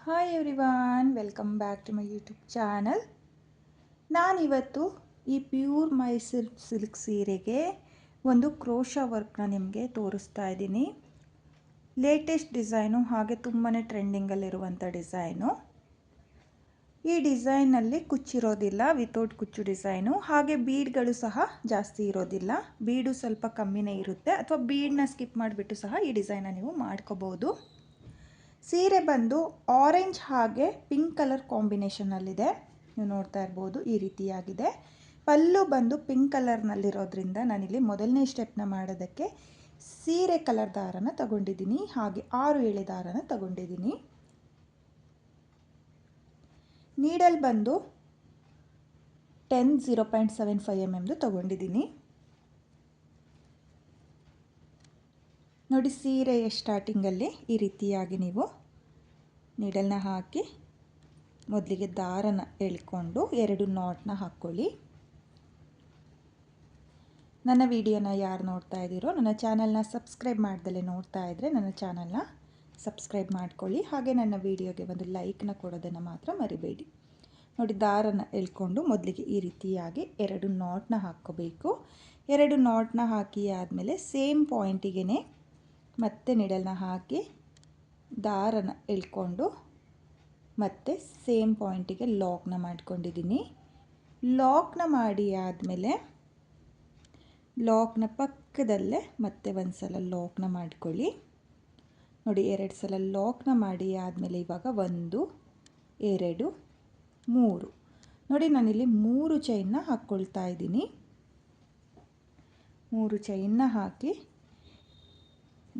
Hi everyone, welcome back to my YouTube channel. ನಾನಿವತ್ತು ಈ pure Mysuru silk ಸೀರೆಗೆ ಒಂದು ಕ್ರೋಶಾ ವರ್ಕ್ನ ನಿಮಗೆ ತೋರಿಸ್ತಾ ಇದ್ದೀನಿ. ಲೇಟೆಸ್ಟ್ ಡಿಸೈನು, ಹಾಗೆ ತುಂಬಾ ಟ್ರೆಂಡಿಂಗಲ್ಲಿರುವಂಥ ಡಿಸೈನು. ಈ ಡಿಸೈನಲ್ಲಿ ಕುಚ್ಚಿರೋದಿಲ್ಲ, ವಿತೌಟ್ ಕುಚ್ಚು ಡಿಸೈನು. ಹಾಗೆ ಬೀಡ್ಗಳು ಸಹ ಜಾಸ್ತಿ ಇರೋದಿಲ್ಲ, ಬೀಡು ಸ್ವಲ್ಪ ಕಮ್ಮಿನೇ ಇರುತ್ತೆ. ಅಥವಾ ಬೀಡನ್ನ ಸ್ಕಿಪ್ ಮಾಡಿಬಿಟ್ಟು ಸಹ ಈ ಡಿಸೈನ ನೀವು ಮಾಡ್ಕೋಬೋದು. ಸೀರೆ ಬಂದು ಆರೆಂಜ್ ಹಾಗೆ ಪಿಂಕ್ ಕಲರ್ ಕಾಂಬಿನೇಷನಲ್ಲಿದೆ. ನೀವು ನೋಡ್ತಾ ಇರ್ಬೋದು, ಈ ರೀತಿಯಾಗಿದೆ. ಪಲ್ಲು ಬಂದು ಪಿಂಕ್ ಕಲರ್ನಲ್ಲಿರೋದ್ರಿಂದ ನಾನಿಲ್ಲಿ ಮೊದಲನೇ ಸ್ಟೆಪ್ನ ಮಾಡೋದಕ್ಕೆ ಸೀರೆ ಕಲರ್ ದಾರನ ತಗೊಂಡಿದ್ದೀನಿ. ಹಾಗೆ 6 ಎಳೆ ದಾರನ ತಗೊಂಡಿದ್ದೀನಿ. ನೀಡಲ್ ಬಂದು 0.75 mm ತಗೊಂಡಿದ್ದೀನಿ. ನೋಡಿ, ಸೀರೆಯ ಸ್ಟಾರ್ಟಿಂಗಲ್ಲಿ ಈ ರೀತಿಯಾಗಿ ನೀವು ನೀಡಲ್ನ ಹಾಕಿ ಮೊದಲಿಗೆ ದಾರನ ಎಳ್ಕೊಂಡು 2 ನಾಟ್ನ ಹಾಕ್ಕೊಳ್ಳಿ. ನನ್ನ ವಿಡಿಯೋನ ಯಾರು ನೋಡ್ತಾ ಇದ್ದೀರೋ, ನನ್ನ ಚಾನಲ್ನ ಸಬ್ಸ್ಕ್ರೈಬ್ ಮಾಡ್ದಲೇ ನೋಡ್ತಾ ಇದ್ದರೆ ನನ್ನ ಚಾನಲ್ನ ಸಬ್ಸ್ಕ್ರೈಬ್ ಮಾಡ್ಕೊಳ್ಳಿ. ಹಾಗೆ ನನ್ನ ವಿಡಿಯೋಗೆ ಒಂದು ಲೈಕ್ನ ಕೊಡೋದನ್ನು ಮಾತ್ರ ಮರಿಬೇಡಿ. ನೋಡಿ, ದಾರನ ಎಳ್ಕೊಂಡು ಮೊದಲಿಗೆ ಈ ರೀತಿಯಾಗಿ 2 ನಾಟ್ನ ಹಾಕ್ಕೋಬೇಕು. 2 ನಾಟ್ನ ಹಾಕಿ ಆದಮೇಲೆ ಸೇಮ್ ಪಾಯಿಂಟಿಗೆ ಮತ್ತೆ ನೀಡಲ್ನ ಹಾಕಿ ದಾರನ ಎಳ್ಕೊಂಡು ಮತ್ತೆ ಸೇಮ್ ಪಾಯಿಂಟಿಗೆ ಲಾಕ್ನ ಮಾಡ್ಕೊಂಡಿದ್ದೀನಿ. ಲಾಕ್ನ ಮಾಡಿ ಆದಮೇಲೆ ಲಾಕ್ನ ಪಕ್ಕದಲ್ಲೇ ಮತ್ತೆ ಒಂದು ಸಲ ಲಾಕ್ನ ಮಾಡ್ಕೊಳ್ಳಿ. ನೋಡಿ, 2 ಸಲ ಲಾಕ್ನ ಮಾಡಿ ಆದಮೇಲೆ ಇವಾಗ 1 2 3 ನೋಡಿ, ನಾನಿಲ್ಲಿ 3 ಚೈನ್ನ ಹಾಕ್ಕೊಳ್ತಾ ಇದ್ದೀನಿ. 3 ಚೈನ್ನ ಹಾಕಿ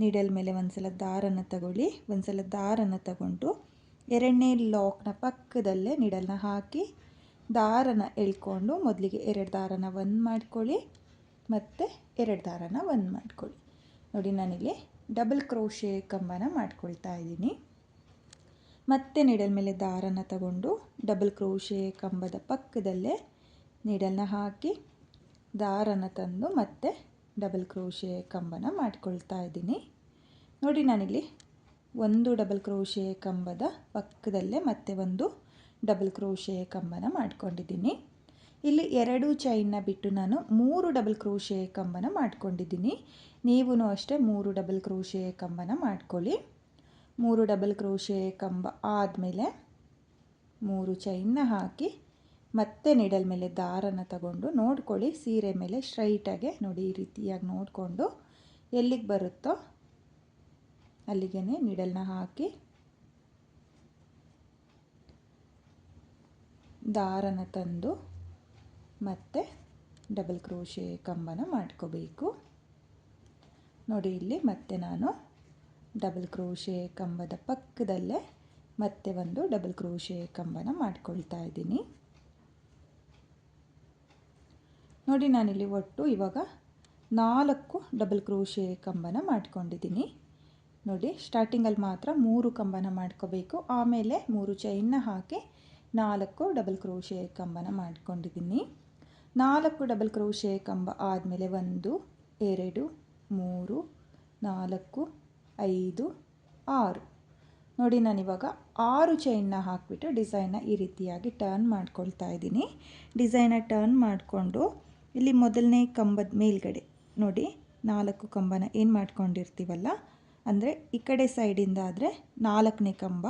ನೀಡಲ್ ಮೇಲೆ ಒಂದು ಸಲ ದಾರನ ತಗೊಳ್ಳಿ. ಒಂದು ಸಲ ದಾರನ ತಗೊಂಡು 2ನೇ ಲಾಕ್ನ ಪಕ್ಕದಲ್ಲೇ ನೀಡಲ್ನ ಹಾಕಿ ದಾರನ ಎಳ್ಕೊಂಡು ಮೊದಲಿಗೆ 2 ದಾರನ 1 ಮಾಡ್ಕೊಳ್ಳಿ, ಮತ್ತು 2 ದಾರನ 1 ಮಾಡ್ಕೊಳ್ಳಿ. ನೋಡಿ, ನಾನಿಲ್ಲಿ ಡಬಲ್ ಕ್ರೋಶೆ ಕಂಬನ ಮಾಡ್ಕೊಳ್ತಾ ಇದ್ದೀನಿ. ಮತ್ತೆ ನೀಡಲ್ ಮೇಲೆ ದಾರನ ತಗೊಂಡು ಡಬಲ್ ಕ್ರೋಶೆ ಕಂಬದ ಪಕ್ಕದಲ್ಲೇ ನೀಡಲ್ನ ಹಾಕಿ ದಾರನ ತಂದು ಮತ್ತೆ ಡಬಲ್ ಕ್ರೋಶೆ ಕಂಬನ ಮಾಡ್ಕೊಳ್ತಾ ಇದ್ದೀನಿ. ನೋಡಿ, ನಾನಿಲ್ಲಿ 1 ಡಬಲ್ ಕ್ರೋಶೆ ಕಂಬದ ಪಕ್ಕದಲ್ಲೇ ಮತ್ತೆ 1 ಡಬಲ್ ಕ್ರೋಶೆ ಕಂಬನ ಮಾಡ್ಕೊಂಡಿದ್ದೀನಿ. ಇಲ್ಲಿ 2 ಚೈನ್ನ ಬಿಟ್ಟು ನಾನು 3 ಡಬಲ್ ಕ್ರೋಶೆ ಕಂಬನ ಮಾಡ್ಕೊಂಡಿದ್ದೀನಿ. ನೀವು ಅಷ್ಟೇ 3 ಡಬಲ್ ಕ್ರೋಶೆ ಕಂಬನ ಮಾಡ್ಕೊಳ್ಳಿ. 3 ಡಬಲ್ ಕ್ರೋಶೆ ಕಂಬ ಆದಮೇಲೆ 3 ಚೈನ್ನ ಹಾಕಿ ಮತ್ತೆ ನೀಡಲ್ ಮೇಲೆ ದಾರನ ತಗೊಂಡು ನೋಡ್ಕೊಳ್ಳಿ, ಸೀರೆ ಮೇಲೆ ಸ್ಟ್ರೈಟಾಗೆ ನೋಡಿ ಈ ರೀತಿಯಾಗಿ ನೋಡಿಕೊಂಡು ಎಲ್ಲಿಗೆ ಬರುತ್ತೋ ಅಲ್ಲಿಗೆ ನೀಡಲ್ನ ಹಾಕಿ ದಾರನ ತಂದು ಮತ್ತೆ ಡಬಲ್ ಕ್ರೋಶೆ ಕಂಬನ ಮಾಡ್ಕೋಬೇಕು. ನೋಡಿ, ಇಲ್ಲಿ ಮತ್ತೆ ನಾನು ಡಬಲ್ ಕ್ರೋಶೆ ಕಂಬದ ಪಕ್ಕದಲ್ಲೇ ಮತ್ತೆ 1 ಡಬಲ್ ಕ್ರೋಶೆ ಕಂಬನ ಮಾಡ್ಕೊಳ್ತಾ ಇದ್ದೀನಿ. ನೋಡಿ, ನಾನಿಲ್ಲಿ ಒಟ್ಟು ಇವಾಗ 4 ಡಬಲ್ ಕ್ರೋಶೆ ಕಂಬನ ಮಾಡ್ಕೊಂಡಿದ್ದೀನಿ. ನೋಡಿ, ಸ್ಟಾರ್ಟಿಂಗಲ್ಲಿ ಮಾತ್ರ 3 ಕಂಬನ ಮಾಡ್ಕೋಬೇಕು. ಆಮೇಲೆ 3 ಚೈನ್ನ ಹಾಕಿ 4 ಡಬಲ್ ಕ್ರೋಶೆ ಕಂಬನ ಮಾಡ್ಕೊಂಡಿದ್ದೀನಿ. 4 ಡಬಲ್ ಕ್ರೋಶೆ ಕಂಬ ಆದಮೇಲೆ 1 2 3 4 5 6 ನೋಡಿ, ನಾನಿವಾಗ 6 ಚೈನ್ನ ಹಾಕಿಬಿಟ್ಟು ಡಿಸೈನ್ನ ಈ ರೀತಿಯಾಗಿ ಟರ್ನ್ ಮಾಡ್ಕೊಳ್ತಾ ಇದ್ದೀನಿ. ಡಿಸೈನ ಟರ್ನ್ ಮಾಡಿಕೊಂಡು ಇಲ್ಲಿ ಮೊದಲನೇ ಕಂಬದ ಮೇಲ್ಗಡೆ ನೋಡಿ 4 ಕಂಬನ ಏನು ಮಾಡ್ಕೊಂಡಿರ್ತೀವಲ್ಲ, ಅಂದರೆ ಈ ಕಡೆ ಸೈಡಿಂದ ಆದರೆ 4ನೇ ಕಂಬ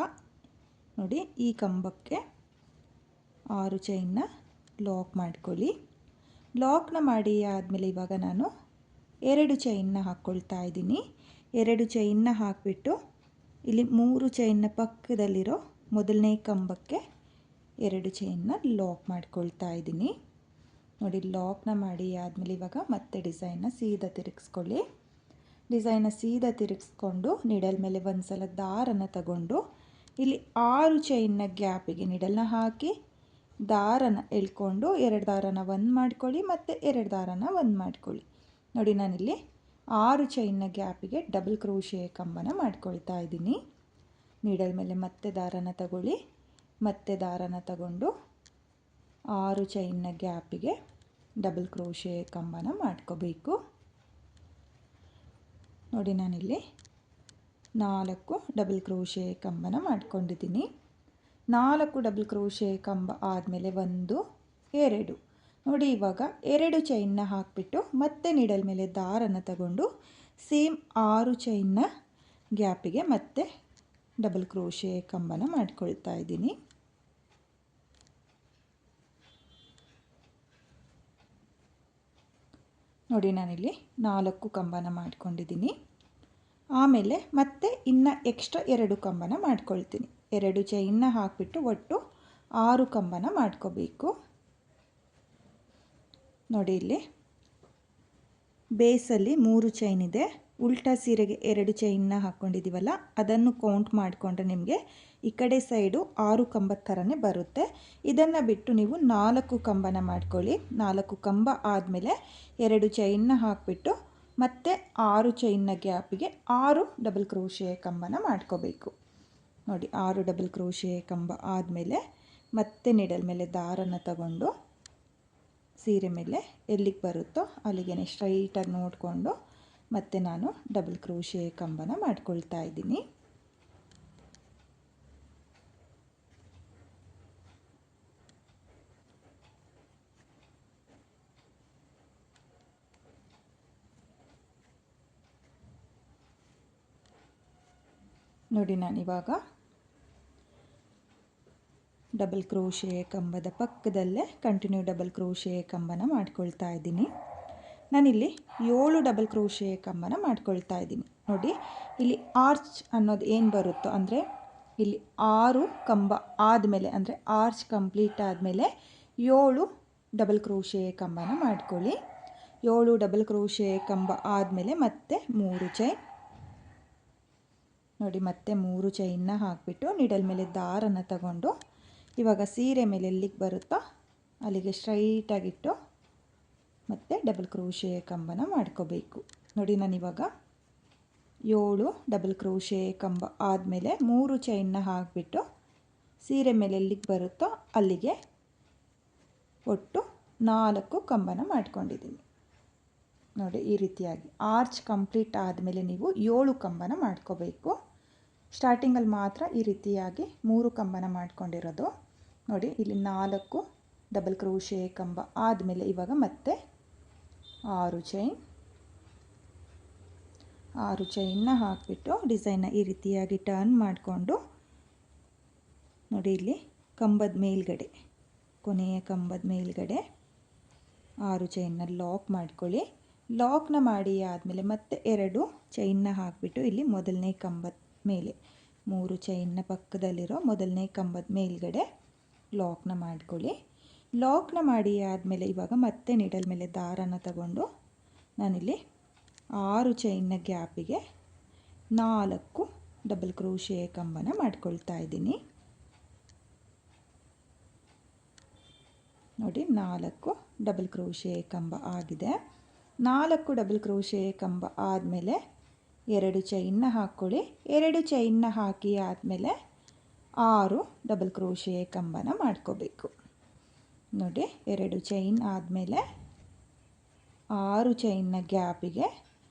ನೋಡಿ, ಈ ಕಂಬಕ್ಕೆ 6 ಚೈನ್ನ ಲಾಕ್ ಮಾಡ್ಕೊಳ್ಳಿ. ಲಾಕ್ನ ಮಾಡಿ ಆದಮೇಲೆ ಇವಾಗ ನಾನು 2 ಚೈನ್ನ ಹಾಕ್ಕೊಳ್ತಾ ಇದ್ದೀನಿ. 2 ಚೈನ್ನ ಹಾಕಿಬಿಟ್ಟು ಇಲ್ಲಿ 3 ಚೈನ್ನ ಪಕ್ಕದಲ್ಲಿರೋ ಮೊದಲನೇ ಕಂಬಕ್ಕೆ 2 ಚೈನ್ನ ಲಾಕ್ ಮಾಡ್ಕೊಳ್ತಾ ಇದ್ದೀನಿ. ನೋಡಿ, ಲಾಕ್ನ ಮಾಡಿ ಆದಮೇಲೆ ಇವಾಗ ಮತ್ತೆ ಡಿಸೈನ್ನ ಸೀದಾ ತಿರುಗಿಸ್ಕೊಳ್ಳಿ. ಡಿಸೈನ್ನ ಸೀದಾ ತಿರುಗಿಸ್ಕೊಂಡು ನೀಡಲ್ ಮೇಲೆ ಒಂದು ಸಲ ದಾರನ ತಗೊಂಡು ಇಲ್ಲಿ 6 ಚೈನ್ನ ಗ್ಯಾಪಿಗೆ ನೀಡಲ್ನ ಹಾಕಿ ದಾರನ ಎಳ್ಕೊಂಡು 2 ದಾರನ 1 ಮಾಡ್ಕೊಳ್ಳಿ, ಮತ್ತು 2 ದಾರನ 1 ಮಾಡ್ಕೊಳ್ಳಿ. ನೋಡಿ, ನಾನಿಲ್ಲಿ 6 ಚೈನ್ನ ಗ್ಯಾಪಿಗೆ ಡಬಲ್ ಕ್ರೋಶೆ ಕಂಬನ ಮಾಡ್ಕೊಳ್ತಾ ಇದ್ದೀನಿ. ನೀಡಲ್ ಮೇಲೆ ಮತ್ತೆ ದಾರನ ತಗೊಳ್ಳಿ, ಮತ್ತೆ ದಾರನ ತಗೊಂಡು 6 ಚೈನ್ನ ಗ್ಯಾಪಿಗೆ ಡಬಲ್ ಕ್ರೋಶೆ ಕಂಬನ ಮಾಡ್ಕೋಬೇಕು. ನೋಡಿ, ನಾನಿಲ್ಲಿ 4 ಡಬಲ್ ಕ್ರೋಶೆ ಕಂಬನ ಮಾಡ್ಕೊಂಡಿದ್ದೀನಿ. 4 ಡಬಲ್ ಕ್ರೋಶೆ ಕಂಬ ಆದಮೇಲೆ 1 2 ನೋಡಿ. ಇವಾಗ 2 ಚೈನ್ನ ಹಾಕಿಬಿಟ್ಟು ಮತ್ತೆ ನೀಡಲ್ ಮೇಲೆ ದಾರನ ತಗೊಂಡು ಸೇಮ್ 6 ಚೈನ್ನ ಗ್ಯಾಪಿಗೆ ಮತ್ತೆ ಡಬಲ್ ಕ್ರೋಶೆ ಕಂಬನ ಮಾಡ್ಕೊಳ್ತಾ ಇದ್ದೀನಿ. ನೋಡಿ ನಾನಿಲ್ಲಿ 4 ಕಂಬನ ಮಾಡ್ಕೊಂಡಿದ್ದೀನಿ. ಆಮೇಲೆ ಮತ್ತೆ ಇನ್ನು ಎಕ್ಸ್ಟ್ರಾ 2 ಕಂಬನ ಮಾಡ್ಕೊಳ್ತೀನಿ. 2 ಚೈನ್ನ ಹಾಕಿಬಿಟ್ಟು ಒಟ್ಟು 6 ಕಂಬನ ಮಾಡ್ಕೋಬೇಕು. ನೋಡಿ ಇಲ್ಲಿ ಬೇಸಲ್ಲಿ 3 ಚೈನ್ ಇದೆ. ಉಲ್ಟಾ ಸೀರೆಗೆ 2 ಚೈನ್ನ ಹಾಕ್ಕೊಂಡಿದ್ದೀವಲ್ಲ, ಅದನ್ನು ಕೌಂಟ್ ಮಾಡಿಕೊಂಡ್ರೆ ನಿಮಗೆ ಈ ಕಡೆ ಸೈಡು 6 ಕಂಬದ ಥರನೇ ಬರುತ್ತೆ. ಇದನ್ನು ಬಿಟ್ಟು ನೀವು 4 ಕಂಬನ ಮಾಡ್ಕೊಳ್ಳಿ. 4 ಕಂಬ ಆದಮೇಲೆ 2 ಚೈನ್ನ ಹಾಕಿಬಿಟ್ಟು ಮತ್ತೆ 6 ಚೈನ್ನ ಗ್ಯಾಪಿಗೆ 6 ಡಬಲ್ ಕ್ರೋಶೆ ಕಂಬನ ಮಾಡ್ಕೋಬೇಕು. ನೋಡಿ 6 ಡಬಲ್ ಕ್ರೋಶೆ ಕಂಬ ಆದಮೇಲೆ ಮತ್ತೆ ನೀಡಲ್ ಮೇಲೆ ದಾರನ ತಗೊಂಡು ಸೀರೆ ಮೇಲೆ ಎಲ್ಲಿಗೆ ಬರುತ್ತೋ ಅಲ್ಲಿಗೆ ಸ್ಟ್ರೈಟಾಗಿ ನೋಡಿಕೊಂಡು ಮತ್ತೆ ನಾನು ಡಬಲ್ ಕ್ರೋಶೆ ಕಂಬನ ಮಾಡ್ಕೊಳ್ತಾ ಇದ್ದೀನಿ. ನೋಡಿ ನಾನಿವಾಗ ಡಬಲ್ ಕ್ರೋಶೆ ಕಂಬದ ಪಕ್ಕದಲ್ಲೇ ಕಂಟಿನ್ಯೂ ಡಬಲ್ ಕ್ರೋಶೆ ಕಂಬನ ಮಾಡ್ಕೊಳ್ತಾ ಇದ್ದೀನಿ. ನಾನಿಲ್ಲಿ 7 ಡಬಲ್ ಕ್ರೋಶೆ ಕಂಬನ ಮಾಡ್ಕೊಳ್ತಾ ಇದ್ದೀನಿ. ನೋಡಿ ಇಲ್ಲಿ ಆರ್ಚ್ ಅನ್ನೋದು ಏನು ಬರುತ್ತೋ, ಅಂದರೆ ಇಲ್ಲಿ 6 ಕಂಬ ಆದಮೇಲೆ, ಅಂದರೆ ಆರ್ಚ್ ಕಂಪ್ಲೀಟ್ ಆದಮೇಲೆ 7 ಡಬಲ್ ಕ್ರೋಶೆ ಕಂಬನ ಮಾಡ್ಕೊಳ್ಳಿ. 7 ಡಬಲ್ ಕ್ರೋಶೆ ಕಂಬ ಆದಮೇಲೆ ಮತ್ತೆ 3 ಚೈನ್. ನೋಡಿ ಮತ್ತೆ 3 ಚೈನ್ನ ಹಾಕಿಬಿಟ್ಟು ನೀಡಲ್ ಮೇಲೆ ದಾರನ ತಗೊಂಡು ಇವಾಗ ಸೀರೆ ಮೇಲೆ ಎಲ್ಲಿಗೆ ಬರುತ್ತೋ ಅಲ್ಲಿಗೆ ಸ್ಟ್ರೈಟಾಗಿಟ್ಟು ಮತ್ತು ಡಬಲ್ ಕ್ರೋಶೆ ಕಂಬನ ಮಾಡ್ಕೋಬೇಕು. ನೋಡಿ ನಾನಿವಾಗ 7 ಡಬಲ್ ಕ್ರೋಶೆ ಕಂಬ ಆದಮೇಲೆ 3 ಚೈನ್ನ ಹಾಕಿಬಿಟ್ಟು ಸೀರೆ ಮೇಲೆ ಎಲ್ಲಿಗೆ ಬರುತ್ತೋ ಅಲ್ಲಿಗೆ ಒಟ್ಟು 4 ಕಂಬನ ಮಾಡ್ಕೊಂಡಿದ್ದೀನಿ. ನೋಡಿ ಈ ರೀತಿಯಾಗಿ ಆರ್ಚ್ ಕಂಪ್ಲೀಟ್ ಆದಮೇಲೆ ನೀವು 7 ಕಂಬನ ಮಾಡ್ಕೋಬೇಕು. ಸ್ಟಾರ್ಟಿಂಗಲ್ಲಿ ಮಾತ್ರ ಈ ರೀತಿಯಾಗಿ 3 ಕಂಬನ ಮಾಡ್ಕೊಂಡಿರೋದು. ನೋಡಿ ಇಲ್ಲಿ 4 ಡಬಲ್ ಕ್ರೋಶೆ ಕಂಬ ಆದಮೇಲೆ ಇವಾಗ ಮತ್ತೆ 6 ಚೈನ್ನ ಹಾಕಿಬಿಟ್ಟು ಡಿಸೈನ್ನ ಈ ರೀತಿಯಾಗಿ ಟರ್ನ್ ಮಾಡಿಕೊಂಡು ನೋಡಿ ಇಲ್ಲಿ ಕಂಬದ ಮೇಲ್ಗಡೆ, ಕೊನೆಯ ಕಂಬದ ಮೇಲ್ಗಡೆ 6 ಚೈನ್ನ ಲಾಕ್ ಮಾಡ್ಕೊಳ್ಳಿ. ಲಾಕ್ನ ಮಾಡಿ ಆದಮೇಲೆ ಮತ್ತೆ 2 ಚೈನ್ನ ಹಾಕಿಬಿಟ್ಟು ಇಲ್ಲಿ ಮೊದಲನೇ ಕಂಬದ ಮೇಲೆ 3 ಚೈನ್ನ ಪಕ್ಕದಲ್ಲಿರೋ ಮೊದಲನೇ ಕಂಬದ ಮೇಲ್ಗಡೆ ಲಾಕ್ನ ಮಾಡ್ಕೊಳ್ಳಿ. ಲಾಕ್ನ ಮಾಡಿ ಆದಮೇಲೆ ಇವಾಗ ಮತ್ತೆ ನೀಡಲ್ ಮೇಲೆ ದಾರನ ತಗೊಂಡು ನಾನಿಲ್ಲಿ 6 ಚೈನ್ನ ಗ್ಯಾಪಿಗೆ 4 ಡಬಲ್ ಕ್ರೋಶೆ ಕಂಬನ ಮಾಡ್ಕೊಳ್ತಾ ಇದ್ದೀನಿ. ನೋಡಿ 4 ಡಬಲ್ ಕ್ರೋಶೆ ಕಂಬ ಆಗಿದೆ. 4 ಡಬಲ್ ಕ್ರೋಶೆ ಕಂಬ ಆದಮೇಲೆ 2 ಚೈನ್ನ ಹಾಕ್ಕೊಳ್ಳಿ. 2 ಚೈನ್ನ ಹಾಕಿ ಆದಮೇಲೆ 6 ಡಬಲ್ ಕ್ರೋಶೆ ಕಂಬನ ಮಾಡ್ಕೋಬೇಕು. ನೋಡಿ 2 ಚೈನ್ ಆದಮೇಲೆ 6 ಚೈನ್ನ ಗ್ಯಾಪಿಗೆ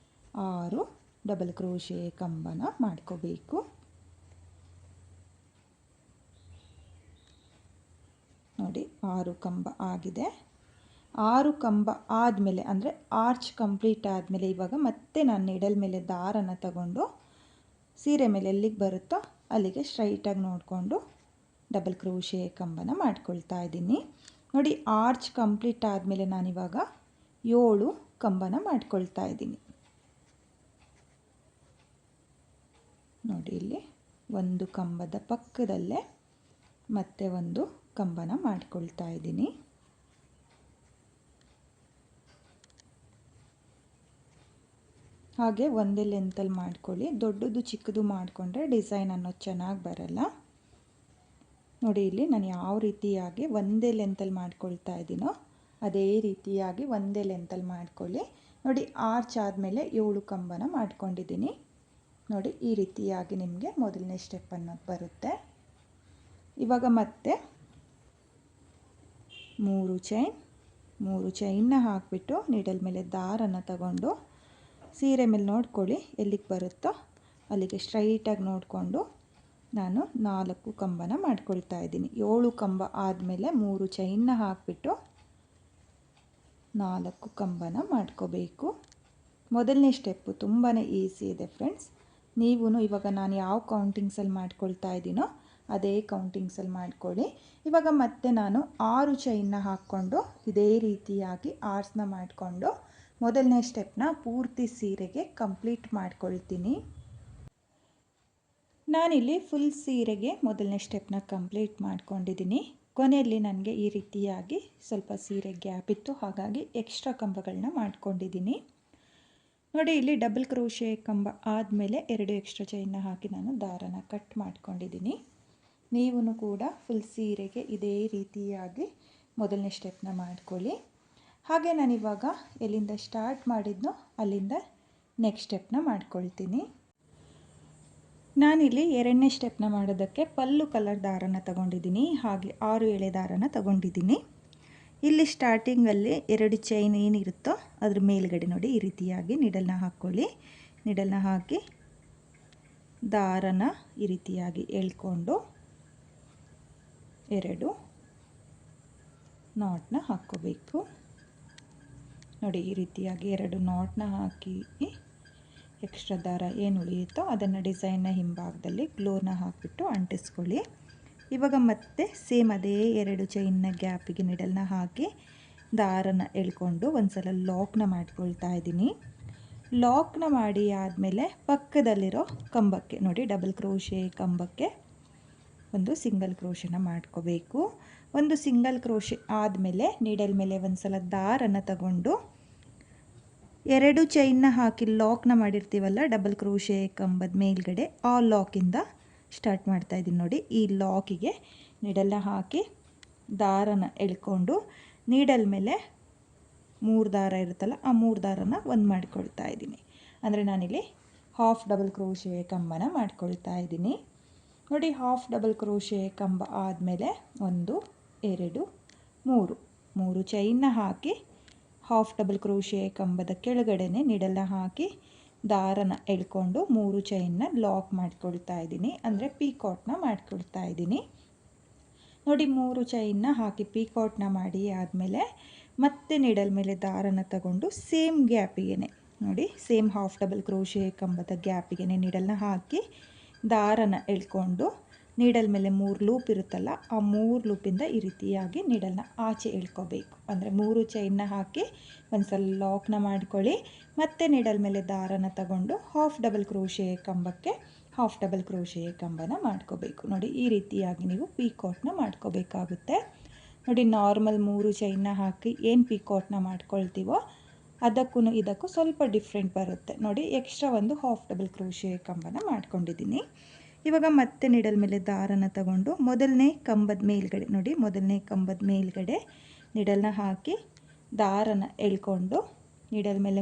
6 ಡಬಲ್ ಕ್ರೋಶೆ ಕಂಬನ ಮಾಡ್ಕೋಬೇಕು. ನೋಡಿ 6 ಕಂಬ ಆಗಿದೆ. 6 ಕಂಬ ಆದಮೇಲೆ, ಅಂದರೆ ಆರ್ಚ್ ಕಂಪ್ಲೀಟ್ ಆದಮೇಲೆ ಇವಾಗ ಮತ್ತೆ ನಾನು ನೀಡಲ್ ಮೇಲೆ ದಾರನ ತಗೊಂಡು ಸೀರೆ ಮೇಲೆ ಎಲ್ಲಿಗೆ ಬರುತ್ತೋ ಅಲ್ಲಿಗೆ ಸ್ಟ್ರೈಟಾಗಿ ನೋಡಿಕೊಂಡು ಡಬಲ್ ಕ್ರೋಶೆ ಕಂಬನ ಮಾಡ್ಕೊಳ್ತಾ ಇದ್ದೀನಿ. ನೋಡಿ ಆರ್ಚ್ ಕಂಪ್ಲೀಟ್ ಆದಮೇಲೆ ನಾನಿವಾಗ 7 ಕಂಬನ ಮಾಡ್ಕೊಳ್ತಾ ಇದ್ದೀನಿ. ನೋಡಿ ಇಲ್ಲಿ ಒಂದು ಕಂಬದ ಪಕ್ಕದಲ್ಲೇ ಮತ್ತೆ ಒಂದು ಕಂಬನ ಮಾಡ್ಕೊಳ್ತಾ ಇದ್ದೀನಿ. ಹಾಗೆ ಒಂದೇ ಲೆಂತಲ್ಲಿ ಮಾಡ್ಕೊಳ್ಳಿ. ದೊಡ್ಡದು ಚಿಕ್ಕದು ಮಾಡಿಕೊಂಡ್ರೆ ಡಿಸೈನ್ ಅನ್ನೋದು ಚೆನ್ನಾಗಿ ಬರಲ್ಲ. ನೋಡಿ ಇಲ್ಲಿ ನಾನು ಯಾವ ರೀತಿಯಾಗಿ ಒಂದೇ ಲೆಂತಲ್ಲಿ ಮಾಡ್ಕೊಳ್ತಾ ಇದ್ದೀನೋ ಅದೇ ರೀತಿಯಾಗಿ ಒಂದೇ ಲೆಂತಲ್ಲಿ ಮಾಡ್ಕೊಳ್ಳಿ. ನೋಡಿ ಆರ್ಚ್ ಆದಮೇಲೆ 7 ಕಂಬನ ಮಾಡ್ಕೊಂಡಿದ್ದೀನಿ. ನೋಡಿ ಈ ರೀತಿಯಾಗಿ ನಿಮಗೆ ಮೊದಲನೇ ಸ್ಟೆಪ್ ಅನ್ನೋದು ಬರುತ್ತೆ. ಇವಾಗ ಮತ್ತೆ 3 ಚೈನ್ನ ಹಾಕಿಬಿಟ್ಟು ನೀಡಲ್ ಮೇಲೆ ದಾರನ ತಗೊಂಡು ಸೀರೆ ಮೇಲೆ ನೋಡ್ಕೊಳ್ಳಿ, ಎಲ್ಲಿಗೆ ಬರುತ್ತೋ ಅಲ್ಲಿಗೆ ಸ್ಟ್ರೈಟಾಗಿ ನೋಡಿಕೊಂಡು ನಾನು 4 ಕಂಬನ ಮಾಡ್ಕೊಳ್ತಾ ಇದ್ದೀನಿ. 7 ಕಂಬ ಆದಮೇಲೆ 3 ಚೈನ್ನ ಹಾಕಿಬಿಟ್ಟು 4 ಕಂಬನ ಮಾಡ್ಕೋಬೇಕು. ಮೊದಲನೇ ಸ್ಟೆಪ್ಪು ತುಂಬಾ ಈಸಿ ಇದೆ ಫ್ರೆಂಡ್ಸ್. ನೀವು ಇವಾಗ ನಾನು ಯಾವ ಕೌಂಟಿಂಗ್ಸಲ್ಲಿ ಮಾಡ್ಕೊಳ್ತಾ ಇದ್ದೀನೋ ಅದೇ ಕೌಂಟಿಂಗ್ಸಲ್ಲಿ ಮಾಡ್ಕೊಳ್ಳಿ. ಇವಾಗ ಮತ್ತೆ ನಾನು 6 ಚೈನ್ನ ಹಾಕ್ಕೊಂಡು ಇದೇ ರೀತಿಯಾಗಿ ಆರ್ಸ್ನ ಮಾಡಿಕೊಂಡು ಮೊದಲನೇ ಸ್ಟೆಪ್ನ ಪೂರ್ತಿ ಸೀರೆಗೆ ಕಂಪ್ಲೀಟ್ ಮಾಡ್ಕೊಳ್ತೀನಿ. ನಾನಿಲ್ಲಿ ಫುಲ್ ಸೀರೆಗೆ ಮೊದಲನೇ ಸ್ಟೆಪ್ನ ಕಂಪ್ಲೀಟ್ ಮಾಡ್ಕೊಂಡಿದ್ದೀನಿ. ಕೊನೆಯಲ್ಲಿ ನನಗೆ ಈ ರೀತಿಯಾಗಿ ಸ್ವಲ್ಪ ಸೀರೆ ಗ್ಯಾಪ್ ಇತ್ತು, ಹಾಗಾಗಿ ಎಕ್ಸ್ಟ್ರಾ ಕಂಬಗಳನ್ನ ಮಾಡ್ಕೊಂಡಿದ್ದೀನಿ. ನೋಡಿ, ಇಲ್ಲಿ ಡಬಲ್ ಕ್ರೋಶೆ ಕಂಬ ಆದಮೇಲೆ 2 ಎಕ್ಸ್ಟ್ರಾ ಚೈನ್ನ ಹಾಕಿ ನಾನು ದಾರನ ಕಟ್ ಮಾಡ್ಕೊಂಡಿದ್ದೀನಿ. ನೀವು ಕೂಡ ಫುಲ್ ಸೀರೆಗೆ ಇದೇ ರೀತಿಯಾಗಿ ಮೊದಲನೇ ಸ್ಟೆಪ್ನ ಮಾಡ್ಕೊಳ್ಳಿ. ಹಾಗೆ ನಾನಿವಾಗ ಎಲ್ಲಿಂದ ಸ್ಟಾರ್ಟ್ ಮಾಡಿದ್ನೋ ಅಲ್ಲಿಂದ ನೆಕ್ಸ್ಟ್ ಸ್ಟೆಪ್ನ ಮಾಡ್ಕೊಳ್ತೀನಿ. ನಾನಿಲ್ಲಿ 2ನೇ ಸ್ಟೆಪ್ನ ಮಾಡೋದಕ್ಕೆ ಪಲ್ಲು ಕಲರ್ ದಾರನ ತಗೊಂಡಿದ್ದೀನಿ, ಹಾಗೆ 6 ಎಳೆ ದಾರನ ತಗೊಂಡಿದ್ದೀನಿ. ಇಲ್ಲಿ ಸ್ಟಾರ್ಟಿಂಗಲ್ಲಿ 2 ಚೈನ್ ಏನಿರುತ್ತೋ ಅದ್ರ ಮೇಲ್ಗಡೆ ನೋಡಿ ಈ ರೀತಿಯಾಗಿ ನಿಡಲ್ನ ಹಾಕ್ಕೊಳ್ಳಿ. ನಿಡಲ್ನ ಹಾಕಿ ದಾರನ ಈ ರೀತಿಯಾಗಿ ಎಳ್ಕೊಂಡು 2 ನಾಟ್ನ ಹಾಕ್ಕೋಬೇಕು. ನೋಡಿ, ಈ ರೀತಿಯಾಗಿ 2 ನಾಟ್ನ ಹಾಕಿ ಎಕ್ಸ್ಟ್ರಾ ದಾರ ಏನು ಉಳಿಯುತ್ತೋ ಅದನ್ನು ಡಿಸೈನ್ನ ಹಿಂಭಾಗದಲ್ಲಿ ಗ್ಲೋನ ಹಾಕಿಬಿಟ್ಟು ಅಂಟಿಸ್ಕೊಳ್ಳಿ. ಇವಾಗ ಮತ್ತೆ ಸೇಮ್ ಅದೇ 2 ಚೈನ್ನ ಗ್ಯಾಪಿಗೆ ನಿಡಲ್ನ ಹಾಕಿ ದಾರನ ಎಳ್ಕೊಂಡು ಒಂದ್ಸಲ ಲಾಕ್ನ ಮಾಡ್ಕೊಳ್ತಾ ಇದ್ದೀನಿ. ಲಾಕ್ನ ಮಾಡಿ ಆದಮೇಲೆ ಪಕ್ಕದಲ್ಲಿರೋ ಕಂಬಕ್ಕೆ ನೋಡಿ ಡಬಲ್ ಕ್ರೋಶೆ ಕಂಬಕ್ಕೆ ಒಂದು ಸಿಂಗಲ್ ಕ್ರೋಶನ ಮಾಡ್ಕೋಬೇಕು. ಒಂದು ಸಿಂಗಲ್ ಕ್ರೋಶೆ ಆದಮೇಲೆ ನೀಡಲ್ ಮೇಲೆ ಒಂದ್ಸಲ ದಾರನ ತಗೊಂಡು 2 ಚೈನ್ನ ಹಾಕಿ ಲಾಕ್ನ ಮಾಡಿರ್ತೀವಲ್ಲ ಡಬಲ್ ಕ್ರೋಶೆ ಕಂಬದ ಮೇಲ್ಗಡೆ, ಆ ಲಾಕಿಂದ ಸ್ಟಾರ್ಟ್ ಮಾಡ್ತಾ ಇದ್ದೀನಿ. ನೋಡಿ, ಈ ಲಾಕಿಗೆ ನೀಡಲ್ನ ಹಾಕಿ ದಾರನ ಎಳ್ಕೊಂಡು ನೀಡಲ್ ಮೇಲೆ 3 ದಾರ ಇರುತ್ತಲ್ಲ ಆ 3 ದಾರನ ಒಂದು ಮಾಡ್ಕೊಳ್ತಾ ಇದ್ದೀನಿ. ಅಂದರೆ ನಾನಿಲ್ಲಿ ಹಾಫ್ ಡಬಲ್ ಕ್ರೋಶೆ ಕಂಬನ ಮಾಡ್ಕೊಳ್ತಾ ಇದ್ದೀನಿ. ನೋಡಿ, ಹಾಫ್ ಡಬಲ್ ಕ್ರೋಶೆ ಕಂಬ ಆದಮೇಲೆ 1 2 3 ಚೈನ್ನ ಹಾಕಿ ಹಾಫ್ ಡಬಲ್ ಕ್ರೋಶೆ ಕಂಬದ ಕೆಳಗಡೆನೆ ನಿಡಲ್ನ ಹಾಕಿ ದಾರನ ಎಳ್ಕೊಂಡು 3 ಚೈನ್ನ ಲಾಕ್ ಮಾಡ್ಕೊಳ್ತಾ ಇದ್ದೀನಿ, ಅಂದರೆ ಪೀಕಾಟ್ನ ಮಾಡ್ಕೊಳ್ತಾ ಇದ್ದೀನಿ. ನೋಡಿ, 3 ಚೈನ್ನ ಹಾಕಿ ಪೀಕಾಟ್ನ ಮಾಡಿ ಆದಮೇಲೆ ಮತ್ತೆ ನಿಡಲ್ ಮೇಲೆ ದಾರನ ತಗೊಂಡು ಸೇಮ್ ಗ್ಯಾಪಿಗೆ ನೋಡಿ ಸೇಮ್ ಹಾಫ್ ಡಬಲ್ ಕ್ರೋಶೆ ಕಂಬದ ಗ್ಯಾಪಿಗೆ ನಿಡಲ್ನ ಹಾಕಿ ದಾರನ ಎಳ್ಕೊಂಡು ನೀಡಲ್ ಮೇಲೆ 3 ಲೂಪ್ ಇರುತ್ತಲ್ಲ ಆ 3 ಲೂಪಿಂದ ಈ ರೀತಿಯಾಗಿ ನೀಡಲ್ನ ಆಚೆ ಎಳ್ಕೋಬೇಕು. ಅಂದರೆ 3 ಚೈನ್ನ ಹಾಕಿ ಒಂದ್ಸಲ ಲಾಕ್ನ ಮಾಡ್ಕೊಳ್ಳಿ, ಮತ್ತೆ ನೀಡಲ್ ಮೇಲೆ ದಾರನ ತಗೊಂಡು ಹಾಫ್ ಡಬಲ್ ಕ್ರೋಶೆ ಕಂಬಕ್ಕೆ ಹಾಫ್ ಡಬಲ್ ಕ್ರೋಶೆ ಕಂಬನ ಮಾಡ್ಕೋಬೇಕು. ನೋಡಿ, ಈ ರೀತಿಯಾಗಿ ನೀವು ಪೀಕಾಟ್ನ ಮಾಡ್ಕೋಬೇಕಾಗುತ್ತೆ. ನೋಡಿ, ನಾರ್ಮಲ್ 3 ಚೈನ್ನ ಹಾಕಿ ಏನು ಪೀಕಾಟ್ನ ಮಾಡ್ಕೊಳ್ತೀವೋ ಅದಕ್ಕೂ ಇದಕ್ಕೂ ಸ್ವಲ್ಪ ಡಿಫ್ರೆಂಟ್ ಬರುತ್ತೆ. ನೋಡಿ, ಎಕ್ಸ್ಟ್ರಾ ಒಂದು ಹಾಫ್ ಡಬಲ್ ಕ್ರೋಶೆ ಕಂಬನ ಮಾಡ್ಕೊಂಡಿದ್ದೀನಿ. ಇವಾಗ ಮತ್ತೆ ನಿಡಲ್ ಮೇಲೆ ದಾರನ ತಗೊಂಡು ಮೊದಲನೇ ಕಂಬದ ಮೇಲ್ಗಡೆ ನೋಡಿ ಮೊದಲನೇ ಕಂಬದ ಮೇಲ್ಗಡೆ ನಿಡಲ್ನ ಹಾಕಿ ದಾರನ ಎಳ್ಕೊಂಡು ನಿಡಲ್ ಮೇಲೆ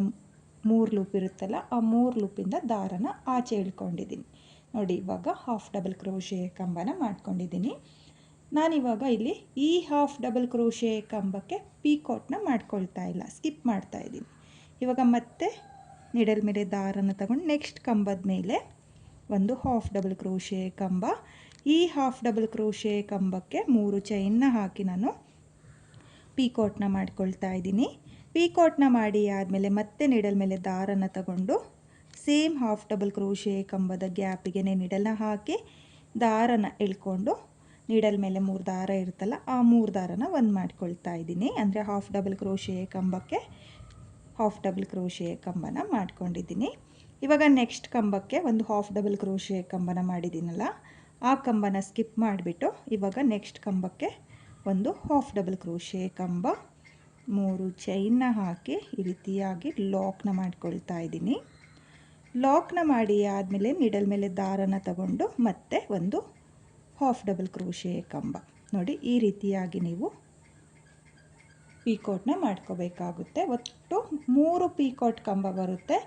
3 ಲೂಪ್ ಇರುತ್ತಲ್ಲ ಆ 3 ಲೂಪಿಂದ ದಾರನ ಆಚೆ ಎಳ್ಕೊಂಡಿದ್ದೀನಿ. ನೋಡಿ, ಇವಾಗ ಹಾಫ್ ಡಬಲ್ ಕ್ರೋಶೆ ಕಂಬನ ಮಾಡ್ಕೊಂಡಿದ್ದೀನಿ. ನಾನಿವಾಗ ಇಲ್ಲಿ ಈ ಹಾಫ್ ಡಬಲ್ ಕ್ರೋಶೆ ಕಂಬಕ್ಕೆ ಪೀಕಾಟ್ನ ಮಾಡ್ಕೊಳ್ತಾ ಇಲ್ಲ, ಸ್ಕಿಪ್ ಮಾಡ್ತಾ ಇದ್ದೀನಿ. ಇವಾಗ ಮತ್ತೆ ನಿಡಲ್ ಮೇಲೆ ದಾರನ ತಗೊಂಡು ನೆಕ್ಸ್ಟ್ ಕಂಬದ ಮೇಲೆ ಒಂದು ಹಾಫ್ ಡಬಲ್ ಕ್ರೋಶೆ ಕಂಬ, ಈ ಹಾಫ್ ಡಬಲ್ ಕ್ರೋಶೆ ಕಂಬಕ್ಕೆ 3 ಚೈನ್ನ ಹಾಕಿ ನಾನು ಪೀಕಾಟ್ನ ಮಾಡ್ಕೊಳ್ತಾ ಇದ್ದೀನಿ. ಪೀಕಾಟ್ನ ಮಾಡಿ ಆದಮೇಲೆ ಮತ್ತೆ ನಿಡಲ್ ಮೇಲೆ ದಾರನ ತಗೊಂಡು ಸೇಮ್ ಹಾಫ್ ಡಬಲ್ ಕ್ರೋಶೆ ಕಂಬದ ಗ್ಯಾಪಿಗೆ ನಿಡಲ್ನ ಹಾಕಿ ದಾರನ ಎಳ್ಕೊಂಡು ನೀಡಲ್ ಮೇಲೆ 3 ದಾರ ಇರುತ್ತಲ್ಲ ಆ 3 ದಾರನ ಒಂದು ಮಾಡ್ಕೊಳ್ತಾ ಇದ್ದೀನಿ. ಅಂದರೆ ಹಾಫ್ ಡಬಲ್ ಕ್ರೋಶೆ ಕಂಬಕ್ಕೆ ಹಾಫ್ ಡಬಲ್ ಕ್ರೋಶೆ ಕಂಬನ ಮಾಡ್ಕೊಂಡಿದ್ದೀನಿ. ಇವಾಗ ನೆಕ್ಸ್ಟ್ ಕಂಬಕ್ಕೆ ಒಂದು ಹಾಫ್ ಡಬಲ್ ಕ್ರೋಶೆ ಕಂಬನ ಮಾಡಿದ್ದೀನಲ್ಲ ಆ ಕಂಬನ ಸ್ಕಿಪ್ ಮಾಡಿಬಿಟ್ಟು ಇವಾಗ ನೆಕ್ಸ್ಟ್ ಕಂಬಕ್ಕೆ ಒಂದು ಹಾಫ್ ಡಬಲ್ ಕ್ರೋಶೆ ಕಂಬ 3 ಚೈನ್ನ ಹಾಕಿ ಈ ರೀತಿಯಾಗಿ ಲಾಕ್ನ ಮಾಡ್ಕೊಳ್ತಾ ಇದ್ದೀನಿ. ಲಾಕ್ನ ಮಾಡಿ ಆದಮೇಲೆ ನಿಡಲ್ ಮೇಲೆ ದಾರನ ತಗೊಂಡು ಮತ್ತೆ ಒಂದು ಹಾಫ್ ಡಬಲ್ ಕ್ರೋಶೆ ಕಂಬ ನೋಡಿ ಈ ರೀತಿಯಾಗಿ ನೀವು ಪೀಕಾಟ್ನ ಮಾಡ್ಕೋಬೇಕಾಗುತ್ತೆ. ಒಟ್ಟು 3 ಪೀಕಾಟ್ ಕಂಬ ಬರುತ್ತೆ.